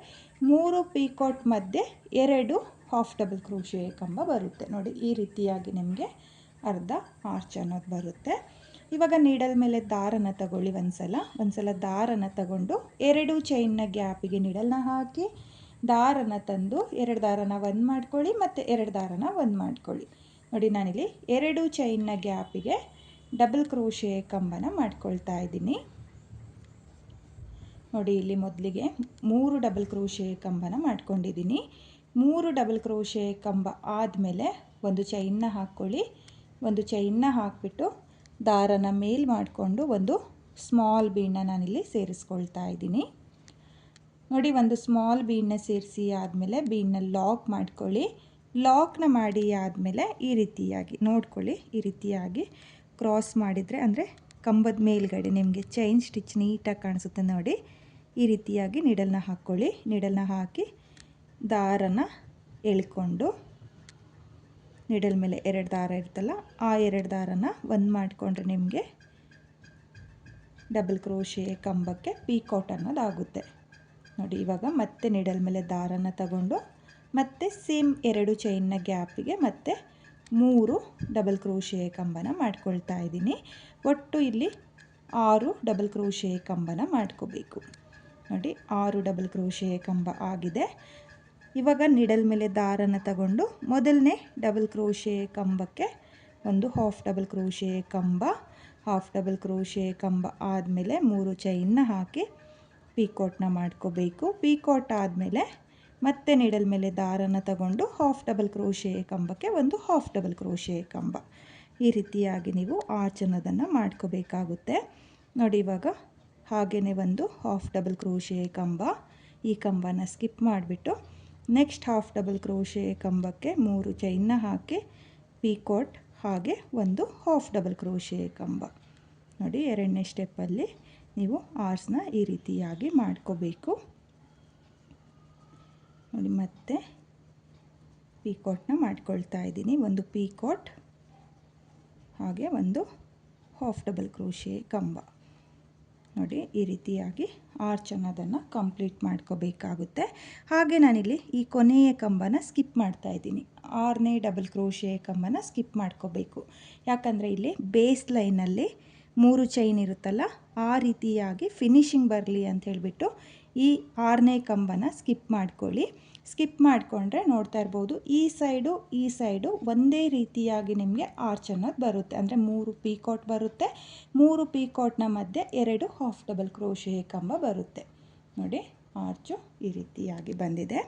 3 ಪೀಕಾಟ್ ಮಧ್ಯೆ 2 ಹಾಫ್ ಡಬಲ್ ಕ್ರೋಶೆ ಕಂಬ ಬರುತ್ತೆ. ನೋಡಿ, ಈ ರೀತಿಯಾಗಿ ನಿಮಗೆ ಅರ್ಧ ಆರ್ಚ್ ಅನ್ನೋದು ಬರುತ್ತೆ. ಇವಾಗ ನೀಡಲ್ ಮೇಲೆ ದಾರನ ತಗೊಳ್ಳಿ, ಒಂದ್ಸಲ ದಾರನ ತಗೊಂಡು 2 ಚೈನ್ನ ಗ್ಯಾಪಿಗೆ ನೀಡಲ್ನ ಹಾಕಿ ದಾರನ ತಂದು 2 ದಾರನ ಒಂದು ಮಾಡ್ಕೊಳ್ಳಿ ಮತ್ತು 2 ದಾರನ ಒಂದು ಮಾಡ್ಕೊಳ್ಳಿ. ನೋಡಿ ನಾನಿಲ್ಲಿ 2 ಚೈನ್ನ ಗ್ಯಾಪಿಗೆ ಡಬಲ್ ಕ್ರೋಶೆ ಕಂಬನ ಮಾಡ್ಕೊಳ್ತಾ ಇದ್ದೀನಿ. ನೋಡಿ ಇಲ್ಲಿ ಮೊದಲಿಗೆ 3 ಡಬಲ್ ಕ್ರೋಶೆ ಕಂಬನ ಮಾಡ್ಕೊಂಡಿದ್ದೀನಿ. 3 ಡಬಲ್ ಕ್ರೋಶೆ ಕಂಬ ಆದಮೇಲೆ ಒಂದು ಚೈನ್ನ ಹಾಕ್ಕೊಳ್ಳಿ. ಒಂದು ಚೈನ್ನ ಹಾಕಿಬಿಟ್ಟು ದಾರನ ಮೇಲ್ ಮಾಡಿಕೊಂಡು ಒಂದು ಸ್ಮಾಲ್ ಬೀಡನ್ನ ನಾನಿಲ್ಲಿ ಸೇರಿಸ್ಕೊಳ್ತಾ ಇದ್ದೀನಿ. ನೋಡಿ ಒಂದು ಸ್ಮಾಲ್ ಬೀಡನ್ನ ಸೇರಿಸಿ ಆದಮೇಲೆ ಬೀಡನ್ನ ಲಾಕ್ ಮಾಡ್ಕೊಳ್ಳಿ. ಲಾಕ್ನ ಮಾಡಿ ಆದಮೇಲೆ ಈ ರೀತಿಯಾಗಿ ನೋಡ್ಕೊಳ್ಳಿ, ಈ ರೀತಿಯಾಗಿ ಕ್ರಾಸ್ ಮಾಡಿದರೆ ಅಂದರೆ ಕಂಬದ ಮೇಲ್ಗಡೆ ನಿಮಗೆ ಚೈನ್ ಸ್ಟಿಚ್ ನೀಟಾಗಿ ಕಾಣಿಸುತ್ತೆ ನೋಡಿ. ಈ ರೀತಿಯಾಗಿ ನೀಡಲ್ನ ಹಾಕ್ಕೊಳ್ಳಿ. ನೀಡಲ್ನ ಹಾಕಿ ದಾರನ ಎಳ್ಕೊಂಡು ನೀಡಲ್ ಮೇಲೆ 2 ದಾರ ಇರುತ್ತಲ್ಲ ಆ 2 ದಾರನ ಒಂದು ಮಾಡಿಕೊಂಡ್ರೆ ನಿಮಗೆ ಡಬಲ್ ಕ್ರೋಶೆ ಕಂಬಕ್ಕೆ ಪೀಕಾಟ್ ಅನ್ನೋದಾಗುತ್ತೆ. ನೋಡಿ ಇವಾಗ ಮತ್ತೆ ನೀಡಲ್ ಮೇಲೆ ದಾರನ ತಗೊಂಡು ಮತ್ತೆ ಸೇಮ್ 2 ಚೈನ್ನ ಗ್ಯಾಪಿಗೆ ಮತ್ತೆ 3 ಡಬಲ್ ಕ್ರೋಶೆ ಕಂಬನ ಮಾಡ್ಕೊಳ್ತಾ ಇದ್ದೀನಿ. ಒಟ್ಟು ಇಲ್ಲಿ 6 ಡಬಲ್ ಕ್ರೋಶೆ ಕಂಬನ ಮಾಡ್ಕೋಬೇಕು. ನೋಡಿ 6 ಡಬಲ್ ಕ್ರೋಶೆ ಕಂಬ ಆಗಿದೆ. ಇವಾಗ ನಿಡಲ್ ಮೇಲೆ ದಾರನ ತಗೊಂಡು ಮೊದಲನೇ ಡಬಲ್ ಕ್ರೋಶೆ ಕಂಬಕ್ಕೆ ಒಂದು ಹಾಫ್ ಡಬಲ್ ಕ್ರೋಶೆ ಕಂಬ, ಹಾಫ್ ಡಬಲ್ ಕ್ರೋಶೆ ಕಂಬ ಆದಮೇಲೆ 3 ಚೈನ್ನ ಹಾಕಿ ಪೀಕಾಟ್ನ ಮಾಡ್ಕೋಬೇಕು. ಪೀಕಾಟ್ ಆದಮೇಲೆ ಮತ್ತೆ ನಿಡಲ್ ಮೇಲೆ ದಾರನ ತಗೊಂಡು ಹಾಫ್ ಡಬಲ್ ಕ್ರೋಶೆ ಕಂಬಕ್ಕೆ ಒಂದು ಹಾಫ್ ಡಬಲ್ ಕ್ರೋಶೆ ಕಂಬ. ಈ ರೀತಿಯಾಗಿ ನೀವು ಆರ್ಚ್ ಅನ್ನೋದನ್ನು ಮಾಡ್ಕೋಬೇಕಾಗುತ್ತೆ. ನೋಡಿ ಇವಾಗ ಹಾಗೆಯೇ ಒಂದು ಹಾಫ್ ಡಬಲ್ ಕ್ರೋಶೆ ಕಂಬ, ಈ ಕಂಬನ ಸ್ಕಿಪ್ ಮಾಡಿಬಿಟ್ಟು ನೆಕ್ಸ್ಟ್ ಹಾಫ್ ಡಬಲ್ ಕ್ರೋಶೆ ಕಂಬಕ್ಕೆ 3 ಚೈನ್ನ ಹಾಕಿ ಪೀಕಾಟ್, ಹಾಗೆ ಒಂದು ಹಾಫ್ ಡಬಲ್ ಕ್ರೋಶೆ ಕಂಬ. ನೋಡಿ ಎರಡನೇ ಸ್ಟೆಪ್ಪಲ್ಲಿ ನೀವು ಆರ್ಸ್ನ ಈ ರೀತಿಯಾಗಿ ಮಾಡ್ಕೋಬೇಕು. ನೋಡಿ ಮತ್ತೆ ಪೀಕಾಟ್ನ ಮಾಡ್ಕೊಳ್ತಾ ಇದ್ದೀನಿ. ಒಂದು ಪೀಕಾಟ್ ಹಾಗೆ ಒಂದು ಹಾಫ್ ಡಬಲ್ ಕ್ರೋಶೆ ಕಂಬ. ನೋಡಿ ಈ ರೀತಿಯಾಗಿ ಆರ್ಚ್ ಅನ್ನೋದನ್ನು ಕಂಪ್ಲೀಟ್ ಮಾಡ್ಕೋಬೇಕಾಗುತ್ತೆ. ಹಾಗೆ ನಾನಿಲ್ಲಿ ಈ ಕೊನೆಯ ಕಂಬನ ಸ್ಕಿಪ್ ಮಾಡ್ತಾ ಇದ್ದೀನಿ. 6ನೇ ಡಬಲ್ ಕ್ರೋಶೆ ಕಂಬನ ಸ್ಕಿಪ್ ಮಾಡ್ಕೋಬೇಕು. ಯಾಕಂದರೆ ಇಲ್ಲಿ ಬೇಸ್ ಲೈನಲ್ಲಿ 3 ಚೈನ್ ಇರುತ್ತಲ್ಲ ಆ ರೀತಿಯಾಗಿ ಫಿನಿಶಿಂಗ್ ಬರಲಿ ಅಂತ ಹೇಳಿಬಿಟ್ಟು ಈ 6ನೇ ಕಂಬನ ಸ್ಕಿಪ್ ಮಾಡ್ಕೊಳ್ಳಿ. ಸ್ಕಿಪ್ ಮಾಡಿಕೊಂಡ್ರೆ ನೋಡ್ತಾ ಇರ್ಬೋದು ಈ ಸೈಡು ಒಂದೇ ರೀತಿಯಾಗಿ ನಿಮಗೆ ಆರ್ಚ್ ಅನ್ನೋದು ಬರುತ್ತೆ. ಅಂದರೆ 3 ಪೀಕಾಟ್ ಬರುತ್ತೆ. 3 ಪೀಕಾಟ್ನ ಮಧ್ಯೆ 2 ಹಾಫ್ ಡಬಲ್ ಕ್ರೋಶೆ ಕಂಬ ಬರುತ್ತೆ. ನೋಡಿ ಆರ್ಚು ಈ ರೀತಿಯಾಗಿ ಬಂದಿದೆ.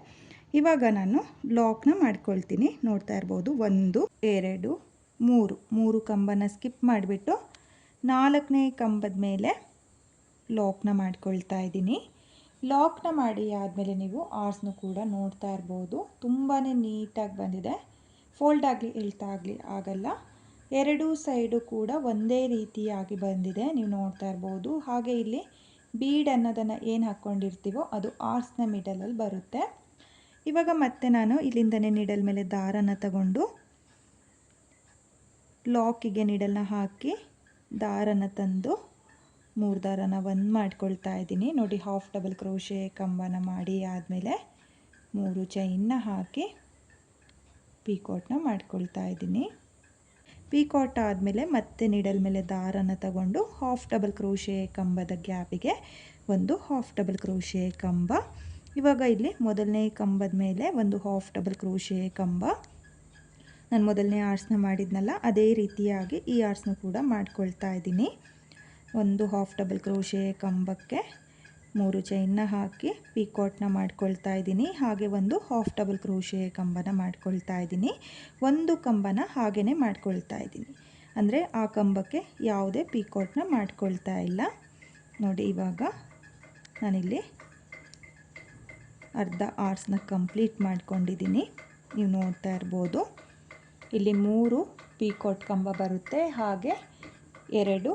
ಇವಾಗ ನಾನು ಲಾಕ್ನ ಮಾಡ್ಕೊಳ್ತೀನಿ. ನೋಡ್ತಾ ಇರ್ಬೋದು 1 2 3 ಕಂಬನ ಸ್ಕಿಪ್ ಮಾಡಿಬಿಟ್ಟು 4ನೇ ಕಂಬದ ಮೇಲೆ ಲಾಕ್ನ ಮಾಡ್ಕೊಳ್ತಾ ಇದ್ದೀನಿ. ಲಾಕ್ನ ಮಾಡಿ ಆದಮೇಲೆ ನೀವು ಆರ್ಸ್ನು ಕೂಡ ನೋಡ್ತಾ ಇರ್ಬೋದು ತುಂಬಾ ನೀಟಾಗಿ ಬಂದಿದೆ. ಫೋಲ್ಡ್ ಆಗಲಿ ಎಳ್ತಾ ಆಗಲಿ ಆಗಲ್ಲ. 2 ಸೈಡು ಕೂಡ ಒಂದೇ ರೀತಿಯಾಗಿ ಬಂದಿದೆ, ನೀವು ನೋಡ್ತಾ ಇರ್ಬೋದು. ಹಾಗೆ ಇಲ್ಲಿ ಬೀಡ್ ಅನ್ನೋದನ್ನು ಏನು ಹಾಕ್ಕೊಂಡಿರ್ತೀವೋ ಅದು ಆರ್ಸ್ನ ಮಿಡಲಲ್ಲಿ ಬರುತ್ತೆ. ಇವಾಗ ಮತ್ತೆ ನಾನು ಇಲ್ಲಿಂದನೇ ನಿಡಲ್ ಮೇಲೆ ದಾರನ ತಗೊಂಡು ಲಾಕಿಗೆ ನಿಡಲ್ನ ಹಾಕಿ ದಾರನ ತಂದು 3 ದಾರನ ಒಂದು ಮಾಡ್ಕೊಳ್ತಾ ಇದ್ದೀನಿ. ನೋಡಿ ಹಾಫ್ ಡಬಲ್ ಕ್ರೋಶೆ ಕಂಬನ ಮಾಡಿ ಆದಮೇಲೆ 3 ಚೈನ್ನ ಹಾಕಿ ಪೀಕಾಟ್ನ ಮಾಡ್ಕೊಳ್ತಾ ಇದ್ದೀನಿ. ಪೀಕಾಟ್ ಆದಮೇಲೆ ಮತ್ತೆ ನಿಡಲ್ ಮೇಲೆ ದಾರನ ತಗೊಂಡು ಹಾಫ್ ಡಬಲ್ ಕ್ರೋಶೆ ಕಂಬದ ಗ್ಯಾಪಿಗೆ ಒಂದು ಹಾಫ್ ಡಬಲ್ ಕ್ರೋಶೆ ಕಂಬ. ಇವಾಗ ಇಲ್ಲಿ ಮೊದಲನೇ ಕಂಬದ ಮೇಲೆ ಒಂದು ಹಾಫ್ ಡಬಲ್ ಕ್ರೋಶೆ ಕಂಬ. ನಾನು ಮೊದಲನೇ ಆರ್ಸ್ನ ಮಾಡಿದ್ನಲ್ಲ ಅದೇ ರೀತಿಯಾಗಿ ಈ ಆರ್ಸ್ನ ಕೂಡ ಮಾಡ್ಕೊಳ್ತಾ ಇದ್ದೀನಿ. ಒಂದು ಹಾಫ್ ಡಬಲ್ ಕ್ರೋಶೆ ಕಂಬಕ್ಕೆ 3 ಚೈನ್ನ ಹಾಕಿ ಪೀಕಾಟ್ನ ಮಾಡ್ಕೊಳ್ತಾ ಇದ್ದೀನಿ. ಹಾಗೆ ಒಂದು ಹಾಫ್ ಡಬಲ್ ಕ್ರೋಶೆ ಕಂಬನ ಮಾಡ್ಕೊಳ್ತಾ ಇದ್ದೀನಿ. ಒಂದು ಕಂಬನ ಹಾಗೇ ಮಾಡ್ಕೊಳ್ತಾ ಇದ್ದೀನಿ, ಅಂದರೆ ಆ ಕಂಬಕ್ಕೆ ಯಾವುದೇ ಪೀಕಾಟ್ನ ಮಾಡ್ಕೊಳ್ತಾ ಇಲ್ಲ. ನೋಡಿ ಇವಾಗ ನಾನಿಲ್ಲಿ ಅರ್ಧ ಆರ್ಸ್ನ ಕಂಪ್ಲೀಟ್ ಮಾಡ್ಕೊಂಡಿದ್ದೀನಿ. ನೀವು ನೋಡ್ತಾ ಇರ್ಬೋದು ಇಲ್ಲಿ 3 ಪೀಕಾಟ್ ಕಂಬ ಬರುತ್ತೆ, ಹಾಗೆ 2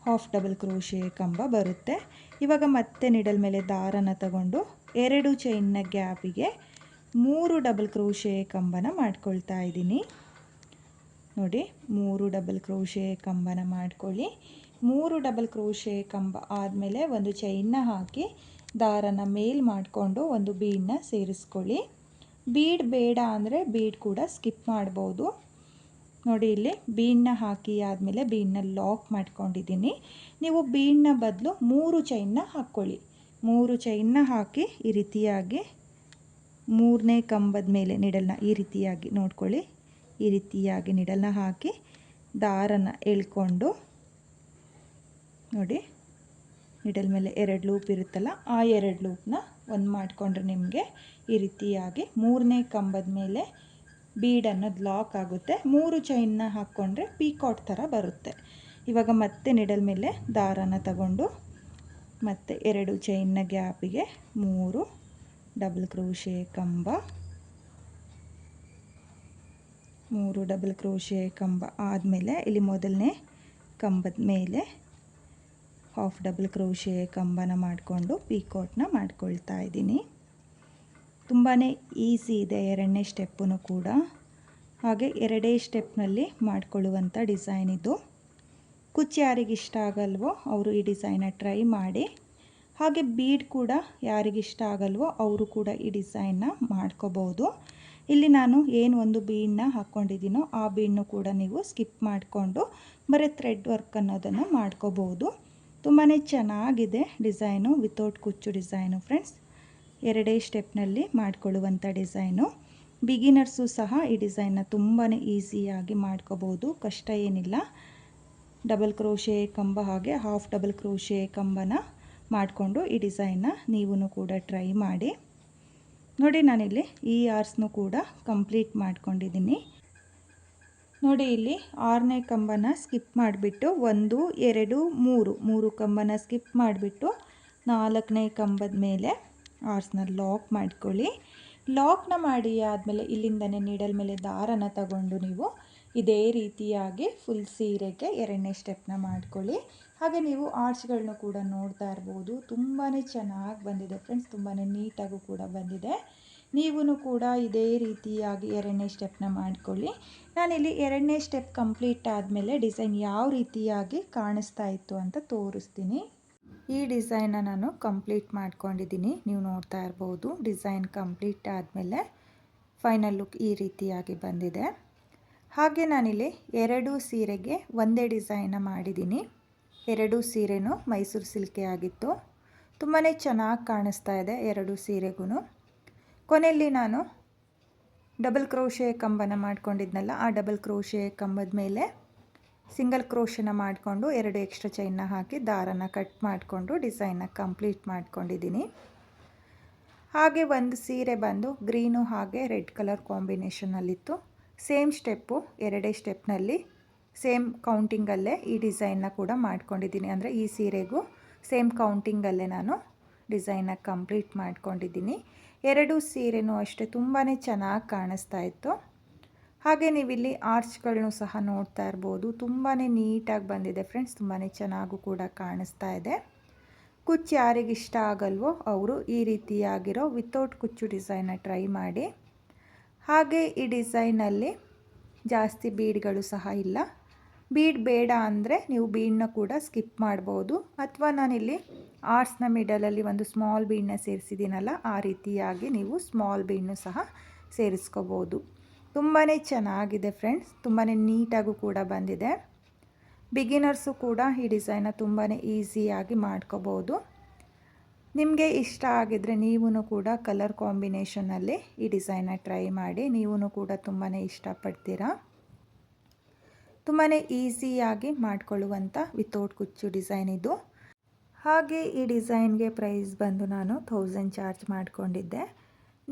ಹಾಫ್ ಡಬಲ್ ಕ್ರೋಶೆ ಕಂಬ ಬರುತ್ತೆ. ಇವಾಗ ಮತ್ತೆ ನಿಡಲ್ ಮೇಲೆ ದಾರನ ತಗೊಂಡು 2 ಚೈನ್ನ ಗ್ಯಾಪಿಗೆ 3 ಡಬಲ್ ಕ್ರೋಶೆ ಕಂಬನ ಮಾಡ್ಕೊಳ್ತಾ ಇದ್ದೀನಿ. ನೋಡಿ 3 ಡಬಲ್ ಕ್ರೋಶೆ ಕಂಬನ ಮಾಡ್ಕೊಳ್ಳಿ. 3 ಡಬಲ್ ಕ್ರೋಶೆ ಕಂಬ ಆದಮೇಲೆ ಒಂದು ಚೈನ್ನ ಹಾಕಿ ದಾರನ ಮೇಲ್ ಮಾಡಿಕೊಂಡು ಒಂದು ಬೀಡನ್ನ ಸೇರಿಸ್ಕೊಳ್ಳಿ. ಬೀಡ್ ಬೇಡ ಅಂದರೆ ಬೀಡ್ ಕೂಡ ಸ್ಕಿಪ್ ಮಾಡ್ಬೋದು. ನೋಡಿ ಇಲ್ಲಿ ಬೀಡನ್ನ ಹಾಕಿ ಆದಮೇಲೆ ಬೀಡನ್ನ ಲಾಕ್ ಮಾಡ್ಕೊಂಡಿದ್ದೀನಿ. ನೀವು ಬೀಡನ್ನ ಬದಲು 3 ಚೈನ್ನ ಹಾಕ್ಕೊಳ್ಳಿ. 3 ಚೈನ್ನ ಹಾಕಿ ಈ ರೀತಿಯಾಗಿ ಮೂರನೇ ಕಂಬದ ಮೇಲೆ ನಿಡಲ್ನ ಈ ರೀತಿಯಾಗಿ ನೋಡ್ಕೊಳ್ಳಿ, ಈ ರೀತಿಯಾಗಿ ನಿಡಲ್ನ ಹಾಕಿ ದಾರನ ಎಳ್ಕೊಂಡು ನೋಡಿ, ನಿಡಲ್ ಮೇಲೆ 2 ಲೂಪ್ ಇರುತ್ತಲ್ಲ, ಆ 2 ಲೂಪ್ನ ಒಂದು ಮಾಡಿಕೊಂಡ್ರೆ ನಿಮಗೆ ಈ ರೀತಿಯಾಗಿ ಮೂರನೇ ಕಂಬದ ಮೇಲೆ ಬೀಡ್ ಅನ್ನೋದು ಲಾಕ್ ಆಗುತ್ತೆ. 3 ಚೈನ್ನ ಹಾಕ್ಕೊಂಡ್ರೆ ಪೀಕಾಟ್ ಥರ ಬರುತ್ತೆ. ಇವಾಗ ಮತ್ತೆ ನಿಡಲ್ ಮೇಲೆ ದಾರನ ತಗೊಂಡು ಮತ್ತೆ 2 ಚೈನ್ನ ಗ್ಯಾಪಿಗೆ 3 ಡಬಲ್ ಕ್ರೋಶೆ ಕಂಬ, 3 ಡಬಲ್ ಕ್ರೋಶೆ ಕಂಬ ಆದಮೇಲೆ ಇಲ್ಲಿ ಮೊದಲನೇ ಕಂಬದ ಮೇಲೆ ಹಾಫ್ ಡಬಲ್ ಕ್ರೋಶೆ ಕಂಬನ ಮಾಡಿಕೊಂಡು ಪೀಕಾಟ್ನ ಮಾಡ್ಕೊಳ್ತಾ ಇದ್ದೀನಿ. ತುಂಬಾ ಈಸಿ ಇದೆ 2ನೇ ಸ್ಟೆಪ್ಪೂ ಕೂಡ. ಹಾಗೆ 2 ಸ್ಟೆಪ್ನಲ್ಲಿ ಮಾಡಿಕೊಳ್ಳುವಂಥ ಡಿಸೈನ್ ಇದು. ಕುಚ್ಚು ಯಾರಿಗಿಷ್ಟ ಆಗಲ್ವೋ ಅವರು ಈ ಡಿಸೈನ ಟ್ರೈ ಮಾಡಿ. ಹಾಗೆ ಬೀಡ್ ಕೂಡ ಯಾರಿಗಿಷ್ಟ ಆಗಲ್ವೋ ಅವರು ಕೂಡ ಈ ಡಿಸೈನ್ನ ಮಾಡ್ಕೋಬೋದು. ಇಲ್ಲಿ ನಾನು ಏನು ಒಂದು ಬೀಡನ್ನ ಹಾಕ್ಕೊಂಡಿದ್ದೀನೋ ಆ ಬೀಡನ್ನು ಕೂಡ ನೀವು ಸ್ಕಿಪ್ ಮಾಡಿಕೊಂಡು ಬರೀ ಥ್ರೆಡ್ ವರ್ಕ್ ಅನ್ನೋದನ್ನು ಮಾಡ್ಕೋಬೋದು. ತುಂಬಾ ಚೆನ್ನಾಗಿದೆ ಡಿಸೈನು, ವಿತೌಟ್ ಕುಚ್ಚು ಡಿಸೈನು ಫ್ರೆಂಡ್ಸ್. 2 ಸ್ಟೆಪ್ನಲ್ಲಿ ಮಾಡಿಕೊಳ್ಳುವಂಥ ಡಿಸೈನು. ಬಿಗಿನರ್ಸು ಸಹ ಈ ಡಿಸೈನ್ನ ತುಂಬಾ ಈಸಿಯಾಗಿ ಮಾಡ್ಕೋಬೋದು, ಕಷ್ಟ ಏನಿಲ್ಲ. ಡಬಲ್ ಕ್ರೋಶೆ ಕಂಬ ಹಾಗೆ ಹಾಫ್ ಡಬಲ್ ಕ್ರೋಶೆ ಕಂಬನ ಮಾಡಿಕೊಂಡು ಈ ಡಿಸೈನ್ನ ನೀವು ಕೂಡ ಟ್ರೈ ಮಾಡಿ ನೋಡಿ. ನಾನಿಲ್ಲಿ ಈ ಆರ್ಸ್ನು ಕೂಡ ಕಂಪ್ಲೀಟ್ ಮಾಡ್ಕೊಂಡಿದ್ದೀನಿ ನೋಡಿ. ಇಲ್ಲಿ 6ನೇ ಕಂಬನ ಸ್ಕಿಪ್ ಮಾಡಿಬಿಟ್ಟು 1 2 3 ಕಂಬನ ಸ್ಕಿಪ್ ಮಾಡಿಬಿಟ್ಟು 4ನೇ ಕಂಬದ ಮೇಲೆ ಆರ್ಸ್ನ ಲಾಕ್ ಮಾಡ್ಕೊಳ್ಳಿ. ಲಾಕ್ನ ಮಾಡಿ ಆದಮೇಲೆ ಇಲ್ಲಿಂದನೇ ನೀಡಲ್ ಮೇಲೆ ದಾರನ ತಗೊಂಡು ನೀವು ಇದೇ ರೀತಿಯಾಗಿ ಫುಲ್ ಸೀರೆಗೆ 2ನೇ ಸ್ಟೆಪ್ನ ಮಾಡ್ಕೊಳ್ಳಿ. ಹಾಗೆ ನೀವು ಆರ್ಚ್ಗಳನ್ನು ಕೂಡ ನೋಡ್ತಾ ಇರ್ಬೋದು, ತುಂಬಾ ಚೆನ್ನಾಗಿ ಬಂದಿದೆ ಫ್ರೆಂಡ್ಸ್, ತುಂಬಾ ನೀಟಾಗೂ ಕೂಡ ಬಂದಿದೆ. ನೀವೂ ಕೂಡ ಇದೇ ರೀತಿಯಾಗಿ 2ನೇ ಸ್ಟೆಪ್ನ ಮಾಡ್ಕೊಳ್ಳಿ. ನಾನಿಲ್ಲಿ 2ನೇ ಸ್ಟೆಪ್ ಕಂಪ್ಲೀಟ್ ಆದಮೇಲೆ ಡಿಸೈನ್ ಯಾವ ರೀತಿಯಾಗಿ ಕಾಣಿಸ್ತಾ ಇತ್ತು ಅಂತ ತೋರಿಸ್ತೀನಿ. ಈ ಡಿಸೈನ್ನ ನಾನು ಕಂಪ್ಲೀಟ್ ಮಾಡ್ಕೊಂಡಿದ್ದೀನಿ, ನೀವು ನೋಡ್ತಾ ಇರ್ಬೋದು. ಡಿಸೈನ್ ಕಂಪ್ಲೀಟ್ ಆದಮೇಲೆ ಫೈನಲ್ ಲುಕ್ ಈ ರೀತಿಯಾಗಿ ಬಂದಿದೆ. ಹಾಗೆ ನಾನಿಲ್ಲಿ 2 ಸೀರೆಗೆ ಒಂದೇ ಡಿಸೈನ ಮಾಡಿದ್ದೀನಿ. 2 ಸೀರೆನೂ ಮೈಸೂರು ಸಿಲ್ಕೆ ಆಗಿತ್ತು. ತುಂಬಾ ಚೆನ್ನಾಗಿ ಕಾಣಿಸ್ತಾ ಇದೆ 2 ಸೀರೆಗೂ. ಕೊನೆಯಲ್ಲಿ ನಾನು ಡಬಲ್ ಕ್ರೋಶೆ ಕಂಬನ ಮಾಡ್ಕೊಂಡಿದ್ನಲ್ಲ, ಆ ಡಬಲ್ ಕ್ರೋಶೆ ಕಂಬದ ಮೇಲೆ ಸಿಂಗಲ್ ಕ್ರೋಶನ ಮಾಡಿಕೊಂಡು 2 ಎಕ್ಸ್ಟ್ರಾ ಚೈನ್ನ ಹಾಕಿ ದಾರನ ಕಟ್ ಮಾಡಿಕೊಂಡು ಡಿಸೈನ್ನ ಕಂಪ್ಲೀಟ್ ಮಾಡ್ಕೊಂಡಿದ್ದೀನಿ. ಹಾಗೆ ಒಂದು ಸೀರೆ ಬಂದು ಗ್ರೀನು ಹಾಗೆ ರೆಡ್ ಕಲರ್ ಕಾಂಬಿನೇಷನಲ್ಲಿತ್ತು. ಸೇಮ್ ಸ್ಟೆಪ್ಪು 2 ಸ್ಟೆಪ್ನಲ್ಲಿ ಸೇಮ್ ಕೌಂಟಿಂಗಲ್ಲೇ ಈ ಡಿಸೈನ್ನ ಕೂಡ ಮಾಡ್ಕೊಂಡಿದ್ದೀನಿ. ಅಂದರೆ ಈ ಸೀರೆಗೂ ಸೇಮ್ ಕೌಂಟಿಂಗಲ್ಲೇ ನಾನು ಡಿಸೈನ್ನ ಕಂಪ್ಲೀಟ್ ಮಾಡ್ಕೊಂಡಿದ್ದೀನಿ. 2 ಸೀರೆನೂ ಅಷ್ಟೇ ತುಂಬಾ ಚೆನ್ನಾಗಿ ಕಾಣಿಸ್ತಾ ಇತ್ತು. ಹಾಗೆ ನೀವಿಲ್ಲಿ ಆರ್ಚ್ಗಳನ್ನು ಸಹ ನೋಡ್ತಾ ಇರ್ಬೋದು, ತುಂಬಾ ನೀಟಾಗಿ ಬಂದಿದೆ ಫ್ರೆಂಡ್ಸ್, ತುಂಬಾ ಚೆನ್ನಾಗೂ ಕೂಡ ಕಾಣಿಸ್ತಾ ಇದೆ. ಕುಚ್ಚು ಯಾರಿಗಿಷ್ಟ ಆಗಲ್ವೋ ಅವರು ಈ ರೀತಿಯಾಗಿರೋ ವಿತೌಟ್ ಕುಚ್ಚು ಡಿಸೈನ್ನ ಟ್ರೈ ಮಾಡಿ. ಹಾಗೆ ಈ ಡಿಸೈನಲ್ಲಿ ಜಾಸ್ತಿ ಬೀಡ್ಗಳು ಸಹ ಇಲ್ಲ. ಬೀಡ್ ಬೇಡ ಅಂದರೆ ನೀವು ಬೀಡನ್ನ ಕೂಡ ಸ್ಕಿಪ್ ಮಾಡ್ಬೋದು, ಅಥವಾ ನಾನಿಲ್ಲಿ ಆರ್ಟ್ಸ್ನ ಮಿಡಲಲ್ಲಿ ಒಂದು ಸ್ಮಾಲ್ ಬೀಡನ್ನ ಸೇರಿಸಿದ್ದೀನಲ್ಲ, ಆ ರೀತಿಯಾಗಿ ನೀವು ಸ್ಮಾಲ್ ಬೀಡನ್ನು ಸಹ ಸೇರಿಸ್ಕೋಬೋದು. ತುಂಬಾ ಚೆನ್ನಾಗಿದೆ ಫ್ರೆಂಡ್ಸ್, ತುಂಬಾ ನೀಟಾಗೂ ಕೂಡ ಬಂದಿದೆ. ಬಿಗಿನರ್ಸು ಕೂಡ ಈ ಡಿಸೈನ್ನ ತುಂಬಾ ಈಸಿಯಾಗಿ ಮಾಡ್ಕೋಬೋದು. ನಿಮಗೆ ಇಷ್ಟ ಆಗಿದ್ದರೆ ನೀವೂ ಕೂಡ ಕಲರ್ ಕಾಂಬಿನೇಷನಲ್ಲಿ ಈ ಡಿಸೈನ್ನ ಟ್ರೈ ಮಾಡಿ, ನೀವೂ ಕೂಡ ತುಂಬಾ ಇಷ್ಟಪಡ್ತೀರಾ. ತುಂಬಾ ಈಸಿಯಾಗಿ ಮಾಡ್ಕೊಳ್ಳುವಂಥ ವಿತೌಟ್ ಕುಚ್ಚು ಡಿಸೈನ್ ಇದು. ಹಾಗೆ ಈ ಡಿಸೈನ್ಗೆ ಪ್ರೈಸ್ ಬಂದು ನಾನು 1000 ಚಾರ್ಜ್ ಮಾಡಿಕೊಂಡಿದ್ದೆ.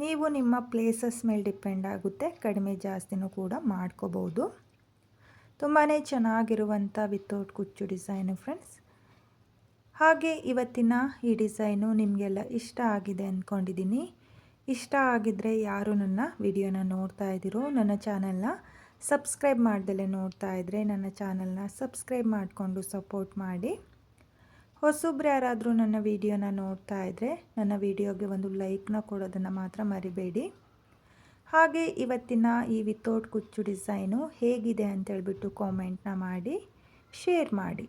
ನೀವು ನಿಮ್ಮ ಪ್ಲೇಸಸ್ ಮೇಲೆ ಡಿಪೆಂಡ್ ಆಗುತ್ತೆ, ಕಡಿಮೆ ಜಾಸ್ತಿನೂ ಕೂಡ ಮಾಡ್ಕೋಬೋದು. ತುಂಬಾ ಚೆನ್ನಾಗಿರುವಂಥ ವಿತೌಟ್ ಕುಚ್ಚು ಡಿಸೈನು ಫ್ರೆಂಡ್ಸ್. ಹಾಗೆ ಇವತ್ತಿನ ಈ ಡಿಸೈನು ನಿಮಗೆಲ್ಲ ಇಷ್ಟ ಆಗಿದೆ ಅಂದ್ಕೊಂಡಿದ್ದೀನಿ. ಇಷ್ಟ ಆಗಿದ್ದರೆ ಯಾರು ನನ್ನ ವಿಡಿಯೋನ ನೋಡ್ತಾ ಇದ್ದೀರೋ, ನನ್ನ ಚಾನಲ್ನ ಸಬ್ಸ್ಕ್ರೈಬ್ ಮಾಡ್ದಲೇ ನೋಡ್ತಾ ಇದ್ದರೆ ನನ್ನ ಚಾನಲ್ನ ಸಬ್ಸ್ಕ್ರೈಬ್ ಮಾಡಿಕೊಂಡು ಸಪೋರ್ಟ್ ಮಾಡಿ. ಹೊಸಬ್ರು ಯಾರಾದರೂ ನನ್ನ ವಿಡಿಯೋನ ನೋಡ್ತಾ ಇದ್ದರೆ ನನ್ನ ವಿಡಿಯೋಗೆ ಒಂದು ಲೈಕ್ನ ಕೊಡೋದನ್ನು ಮಾತ್ರ ಮರಿಬೇಡಿ. ಹಾಗೆ ಇವತ್ತಿನ ಈ ವಿತೌಟ್ ಕುಚ್ಚು ಡಿಸೈನು ಹೇಗಿದೆ ಅಂತೇಳ್ಬಿಟ್ಟು ಕಾಮೆಂಟ್ನ ಮಾಡಿ ಶೇರ್ ಮಾಡಿ.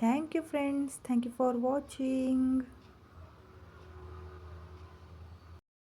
Thank you friends, thank you for watching.